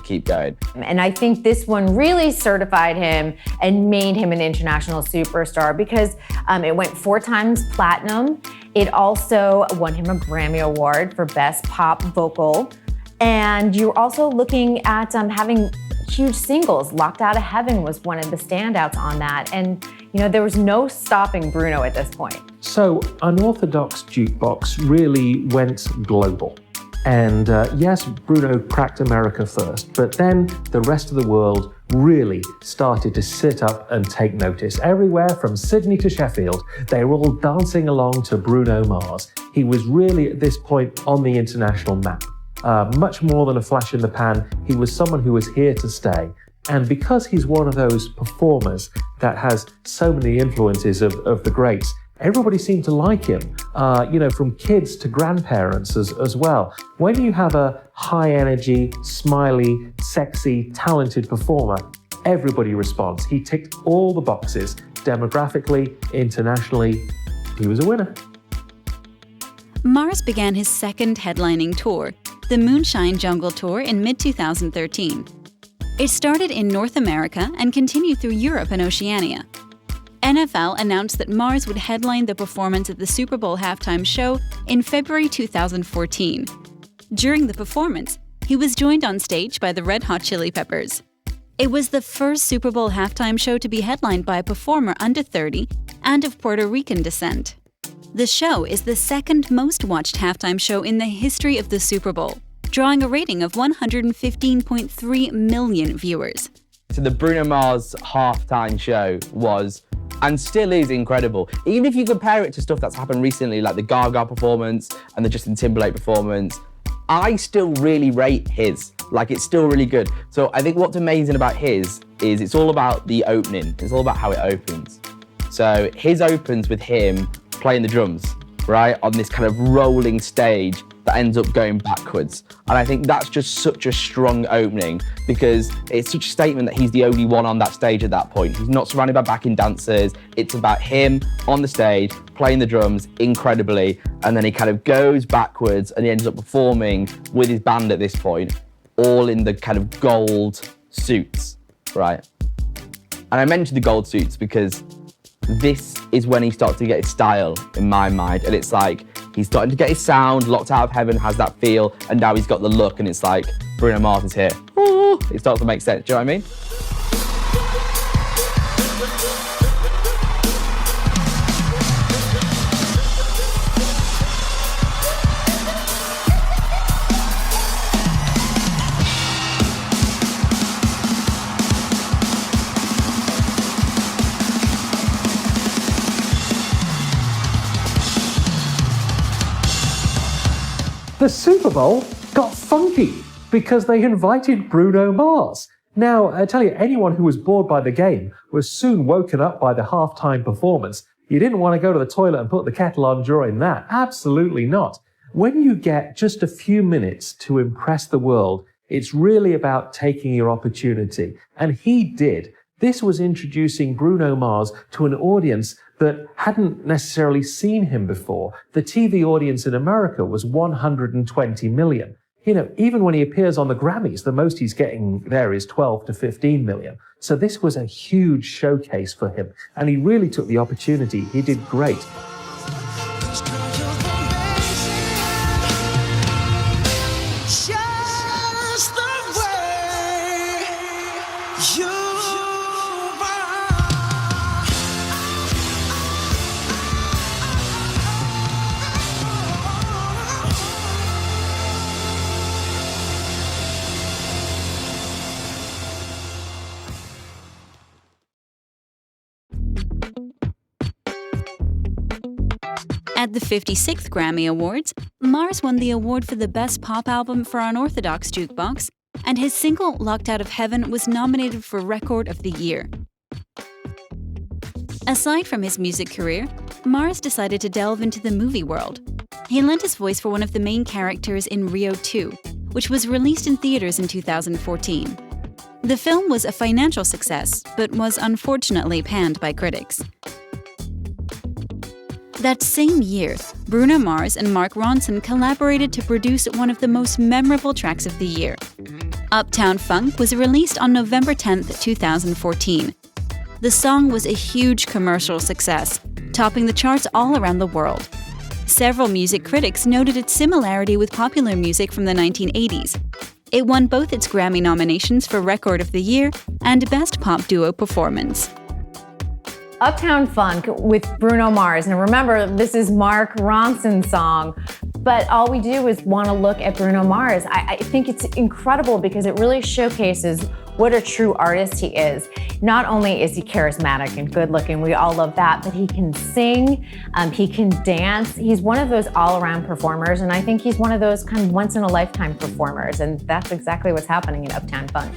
keep going. And I think this one really certified him and made him an international superstar because it went 4 times platinum. It also won him a Grammy Award for Best Pop Vocal. And you're also looking at having huge singles. Locked Out of Heaven was one of the standouts on that. And you know, there was no stopping Bruno at this point. So Unorthodox Jukebox really went global. And yes, Bruno cracked America first, but then the rest of the world really started to sit up and take notice. Everywhere from Sydney to Sheffield, they were all dancing along to Bruno Mars. He was really at this point on the international map. Much more than a flash in the pan, he was someone who was here to stay. And because he's one of those performers that has so many influences of the greats, everybody seemed to like him, from kids to grandparents as well. When you have a high energy, smiley, sexy, talented performer, everybody responds. He ticked all the boxes, demographically, internationally. He was a winner. Mars began his second headlining tour, the Moonshine Jungle Tour, in mid-2013. It started in North America and continued through Europe and Oceania. NFL announced that Mars would headline the performance at the Super Bowl halftime show in February 2014. During the performance, he was joined on stage by the Red Hot Chili Peppers. It was the first Super Bowl halftime show to be headlined by a performer under 30 and of Puerto Rican descent. The show is the second most watched halftime show in the history of the Super Bowl, drawing a rating of 115.3 million viewers. So the Bruno Mars halftime show was, and still is, incredible. Even if you compare it to stuff that's happened recently, like the Gaga performance and the Justin Timberlake performance, I still really rate his. Like, it's still really good. So I think what's amazing about his is it's all about the opening. It's all about how it opens. So his opens with him playing the drums, right, on this kind of rolling stage that ends up going backwards. And I think that's just such a strong opening because it's such a statement that he's the only one on that stage at that point. He's not surrounded by backing dancers. It's about him on the stage, playing the drums incredibly, and then he kind of goes backwards and he ends up performing with his band at this point, all in the kind of gold suits, right? And I mentioned the gold suits because this is when he starts to get his style, in my mind. And it's like, he's starting to get his sound, Locked Out of Heaven has that feel, and now he's got the look, and it's like, Bruno Mars is here. Ooh, it starts to make sense, do you know what I mean? The Super Bowl got funky because they invited Bruno Mars. Now, I tell you, anyone who was bored by the game was soon woken up by the halftime performance. You didn't want to go to the toilet and put the kettle on during that. Absolutely not. When you get just a few minutes to impress the world, it's really about taking your opportunity. And he did. This was introducing Bruno Mars to an audience that hadn't necessarily seen him before. The TV audience in America was 120 million. You know, even when he appears on the Grammys, the most he's getting there is 12 to 15 million. So this was a huge showcase for him, and he really took the opportunity. He did great. At the 56th Grammy Awards, Mars won the award for the Best Pop Album for Unorthodox Jukebox, and his single Locked Out of Heaven was nominated for Record of the Year. Aside from his music career, Mars decided to delve into the movie world. He lent his voice for one of the main characters in Rio 2, which was released in theaters in 2014. The film was a financial success, but was unfortunately panned by critics. That same year, Bruno Mars and Mark Ronson collaborated to produce one of the most memorable tracks of the year. Uptown Funk was released on November 10, 2014. The song was a huge commercial success, topping the charts all around the world. Several music critics noted its similarity with popular music from the 1980s. It won both its Grammy nominations for Record of the Year and Best Pop Duo Performance. Uptown Funk with Bruno Mars. Now remember, this is Mark Ronson's song, but all we do is want to look at Bruno Mars. I think it's incredible because it really showcases what a true artist he is. Not only is he charismatic and good looking, we all love that, but he can sing, he can dance. He's one of those all-around performers, and I think he's one of those kind of once-in-a-lifetime performers, and that's exactly what's happening in Uptown Funk.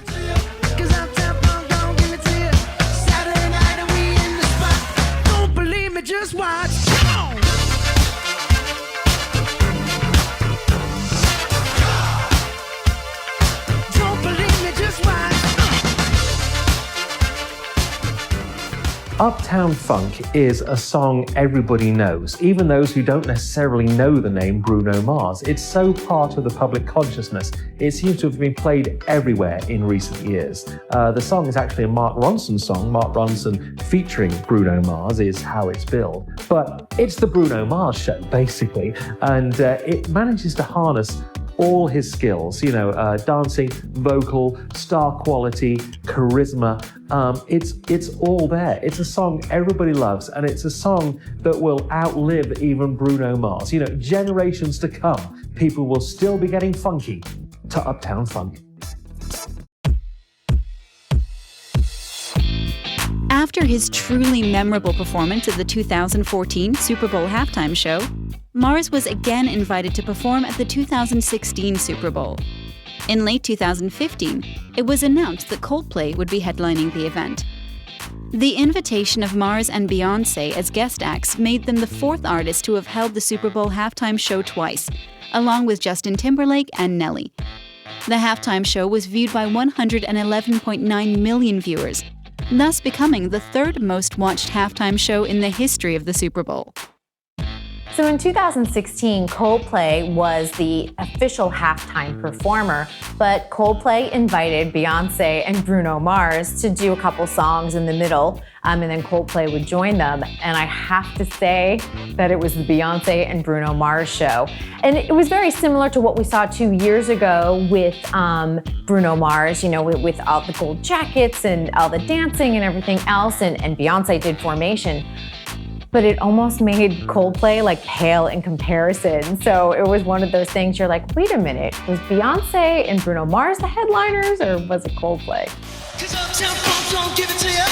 Just watch. Don't believe me, just watch. Uptown Funk is a song everybody knows, even those who don't necessarily know the name Bruno Mars. It's so part of the public consciousness. It seems to have been played everywhere in recent years. The song is actually a Mark Ronson song. Mark Ronson featuring Bruno Mars is how it's billed. But it's the Bruno Mars show, basically, and it manages to harness all his skills, dancing, vocal, star quality, charisma. It's all there. It's a song everybody loves, and it's a song that will outlive even Bruno Mars. Generations to come, people will still be getting funky to Uptown Funk. After his truly memorable performance at the 2014 Super Bowl halftime show, Mars was again invited to perform at the 2016 Super Bowl. In late 2015, it was announced that Coldplay would be headlining the event. The invitation of Mars and Beyoncé as guest acts made them the fourth artist to have held the Super Bowl halftime show twice, along with Justin Timberlake and Nelly. The halftime show was viewed by 111.9 million viewers, thus becoming the third most watched halftime show in the history of the Super Bowl. So in 2016, Coldplay was the official halftime performer, but Coldplay invited Beyoncé and Bruno Mars to do a couple songs in the middle, and then Coldplay would join them. And I have to say that it was the Beyoncé and Bruno Mars show. And it was very similar to what we saw 2 years ago with Bruno Mars, with all the gold jackets and all the dancing and everything else, and Beyoncé did Formation. But it almost made Coldplay pale in comparison. So it was one of those things you're like, wait a minute, was Beyoncé and Bruno Mars the headliners, or was it Coldplay? 'Cause Uptown Funk don't give it to ya.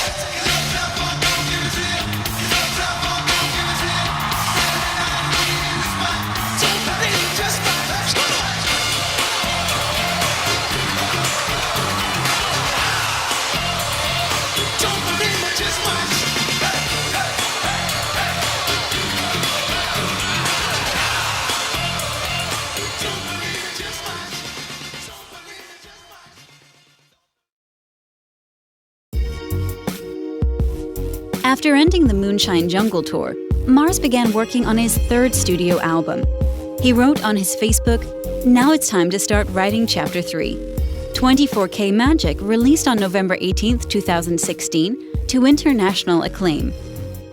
After ending the Moonshine Jungle tour, Mars began working on his third studio album. He wrote on his Facebook, "Now it's time to start writing Chapter 3. 24K Magic released on November 18, 2016, to international acclaim.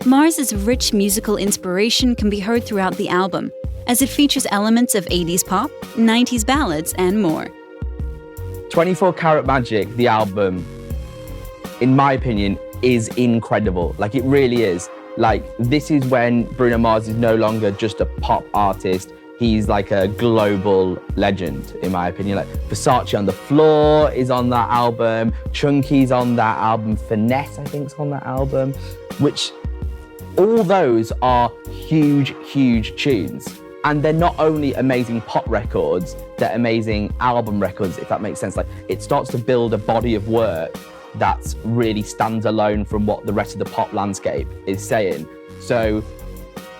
Mars's rich musical inspiration can be heard throughout the album, as it features elements of 80s pop, 90s ballads, and more. 24 Karat Magic, the album, in my opinion, is incredible. It really is. This is when Bruno Mars is no longer just a pop artist. He's a global legend, in my opinion. Versace on the Floor is on that album. Chunky's on that album. Finesse, I think, is on that album. Which, all those are huge, huge tunes. And they're not only amazing pop records, they're amazing album records, if that makes sense. It starts to build a body of work that really stands alone from what the rest of the pop landscape is saying. So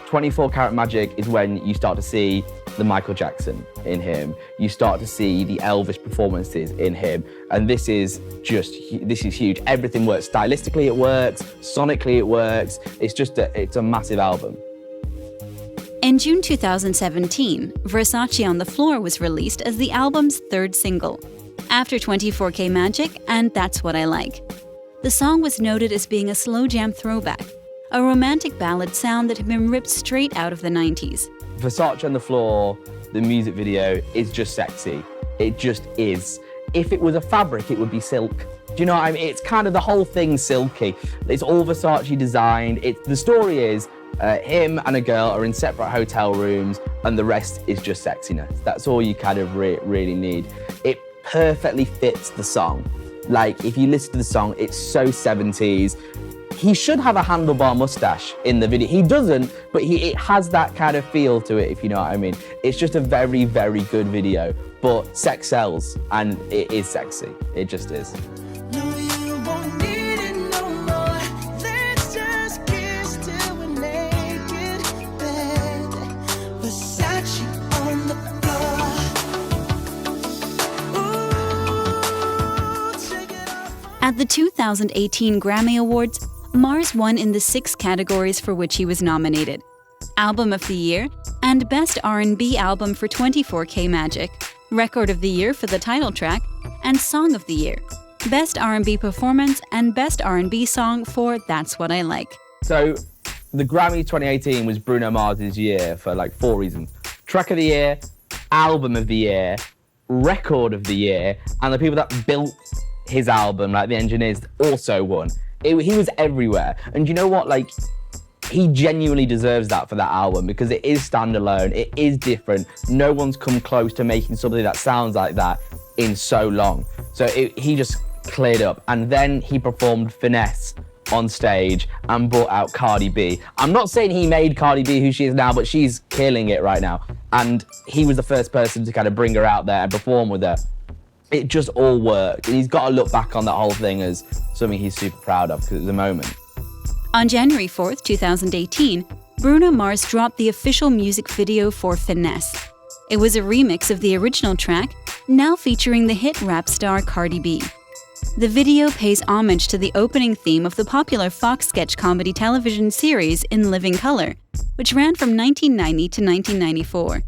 24 Karat Magic is when you start to see the Michael Jackson in him. You start to see the Elvis performances in him. And this is huge. Everything works. Stylistically it works, sonically it works. It's a massive album. In June 2017, Versace on the Floor was released as the album's third single, after 24K Magic and That's What I Like. The song was noted as being a slow jam throwback, a romantic ballad sound that had been ripped straight out of the 90s. Versace on the Floor, the music video, is just sexy. It just is. If it was a fabric, it would be silk. Do you know what I mean? It's kind of the whole thing silky. It's all Versace designed. The story is him and a girl are in separate hotel rooms and the rest is just sexiness. That's all you kind of really need. It perfectly fits the song. If you listen to the song, it's so 70s. He should have a handlebar mustache in the video. He doesn't, but it has that kind of feel to it, if you know what I mean. It's just a very, very good video, but sex sells, and it is sexy. It just is. At the 2018 Grammy Awards, Mars won in the 6 categories for which he was nominated: Album of the Year and Best R&B Album for 24K Magic, Record of the Year for the title track, and Song of the Year, Best R&B Performance and Best R&B Song for That's What I Like. So, the Grammy 2018 was Bruno Mars' year for 4 reasons. Track of the Year, album of the year, record of the year, and the people that built his album, like the engineers, also won. He was everywhere. And you know what? Like, he genuinely deserves that for that album because it is standalone, it is different. No one's come close to making something that sounds like that in so long. So he just cleared up. And then he performed Finesse on stage and brought out Cardi B. I'm not saying he made Cardi B who she is now, but she's killing it right now. And he was the first person to kind of bring her out there and perform with her. It just all worked. And he's got to look back on that whole thing as something he's super proud of because it was a moment. On January 4th, 2018, Bruno Mars dropped the official music video for Finesse. It was a remix of the original track, now featuring the hit rap star Cardi B. The video pays homage to the opening theme of the popular Fox sketch comedy television series In Living Color, which ran from 1990 to 1994.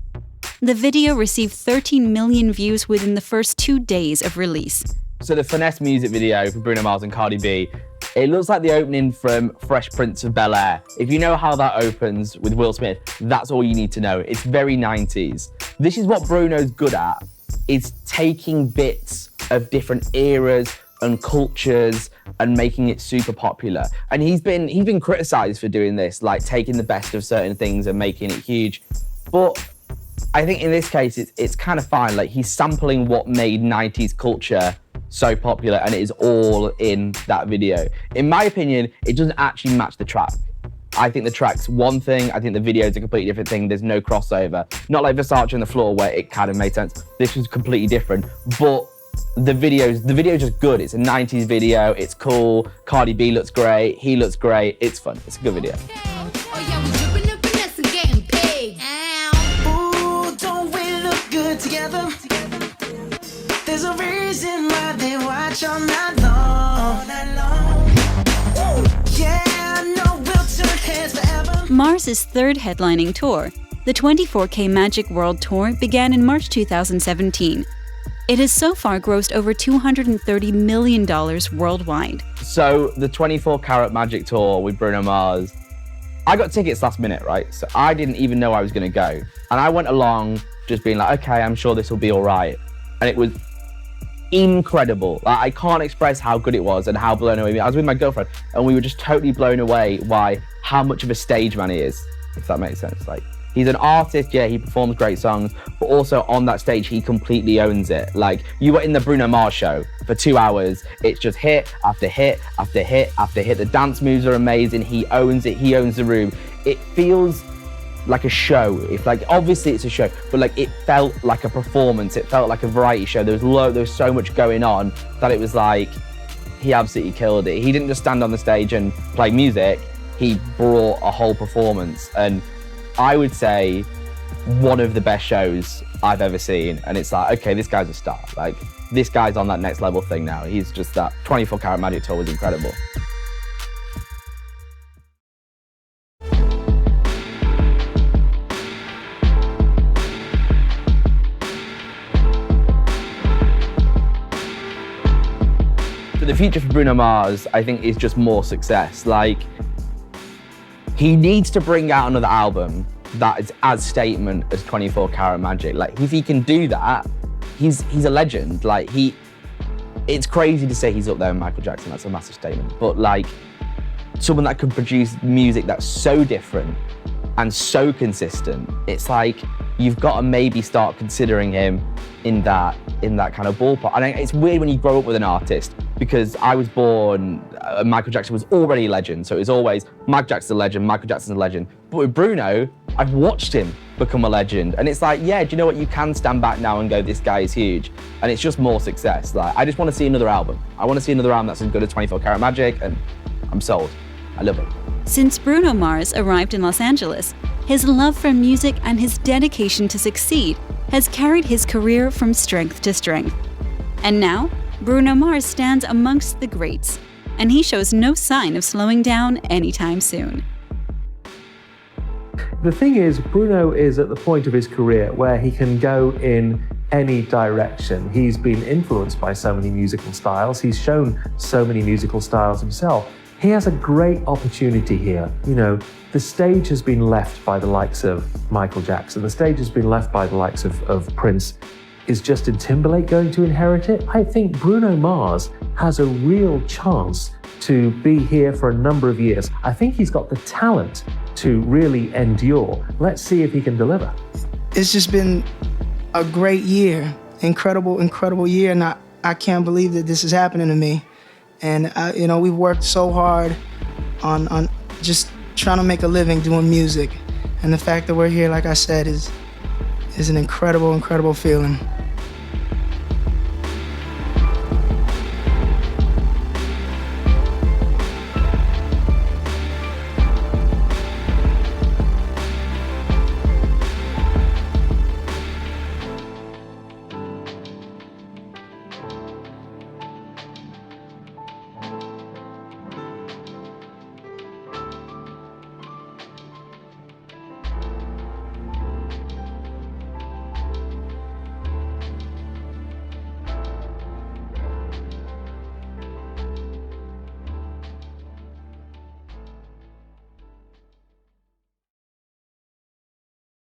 The video received 13 million views within the first 2 days of release. So the Finesse music video for Bruno Mars and Cardi B, it looks like the opening from Fresh Prince of Bel-Air. If you know how that opens with Will Smith, that's all you need to know. It's very 90s. This is what Bruno's good at, is taking bits of different eras and cultures and making it super popular. And he's been criticized for doing this, like taking the best of certain things and making it huge. But I think in this case, it's kind of fine. Like, he's sampling what made 90s culture so popular, and it is all in that video. In my opinion, it doesn't actually match the track. I think the track's one thing, I think the video's a completely different thing. There's no crossover. Not like Versace on the Floor where it kind of made sense. This was completely different, but the video's just good. It's a 90s video, it's cool. Cardi B looks great, he looks great, it's fun. It's a good video. Together, there's a reason why they watch all night long. Yeah, no, we'll turn heads forever. Mars' third headlining tour, the 24K Magic World Tour, began in March 2017. It has so far grossed over $230 million worldwide. So the 24 Karat Magic Tour with Bruno Mars, I got tickets last minute, right? So I didn't even know I was gonna go. And I went along just being like, okay, I'm sure this will be all right. And it was incredible. Like, I can't express how good it was and how blown away. I was with my girlfriend and we were just totally blown away by how much of a stage man he is, if that makes sense. Like, he's an artist, yeah, he performs great songs, but also on that stage, he completely owns it. Like, you were in the Bruno Mars show for 2 hours. It's just hit after hit after hit after hit. The dance moves are amazing. He owns it. He owns the room. It feels like a show. If, like, obviously it's a show, but like, it felt like a performance. It felt like a variety show. There was so much going on that it was like, he absolutely killed it. He didn't just stand on the stage and play music. He brought a whole performance, and I would say one of the best shows I've ever seen. And it's like, okay, this guy's a star. Like, this guy's on that next level thing now. He's just that 24 Karat Magic Tour was incredible. The future for Bruno Mars, I think, is just more success. Like, he needs to bring out another album that is as statement as 24 Karat Magic. Like, if he can do that, he's a legend. Like, it's crazy to say he's up there with Michael Jackson. That's a massive statement. But like, someone that can produce music that's so different and so consistent, it's like, you've got to maybe start considering him in that kind of ballpark. And it's weird when you grow up with an artist, because I was born, Michael Jackson was already a legend, so it was always Michael Jackson's a legend, Michael Jackson's a legend. But with Bruno, I've watched him become a legend, and it's like, yeah, do you know what? You can stand back now and go, this guy is huge, and it's just more success. Like, I just want to see another album. I want to see another album that's as good as 24 Karat Magic, and I'm sold. I love it. Since Bruno Mars arrived in Los Angeles, his love for music and his dedication to succeed has carried his career from strength to strength. And now, Bruno Mars stands amongst the greats, and he shows no sign of slowing down anytime soon. The thing is, Bruno is at the point of his career where he can go in any direction. He's been influenced by so many musical styles. He's shown so many musical styles himself. He has a great opportunity here. You know, the stage has been left by the likes of Michael Jackson. The stage has been left by the likes of Prince. Is Justin Timberlake going to inherit it? I think Bruno Mars has a real chance to be here for a number of years. I think he's got the talent to really endure. Let's see if he can deliver. It's just been a great year, incredible, incredible year, and I can't believe that this is happening to me. And you know, we've worked so hard on just trying to make a living doing music, and the fact that we're here, like I said, is an incredible, incredible feeling.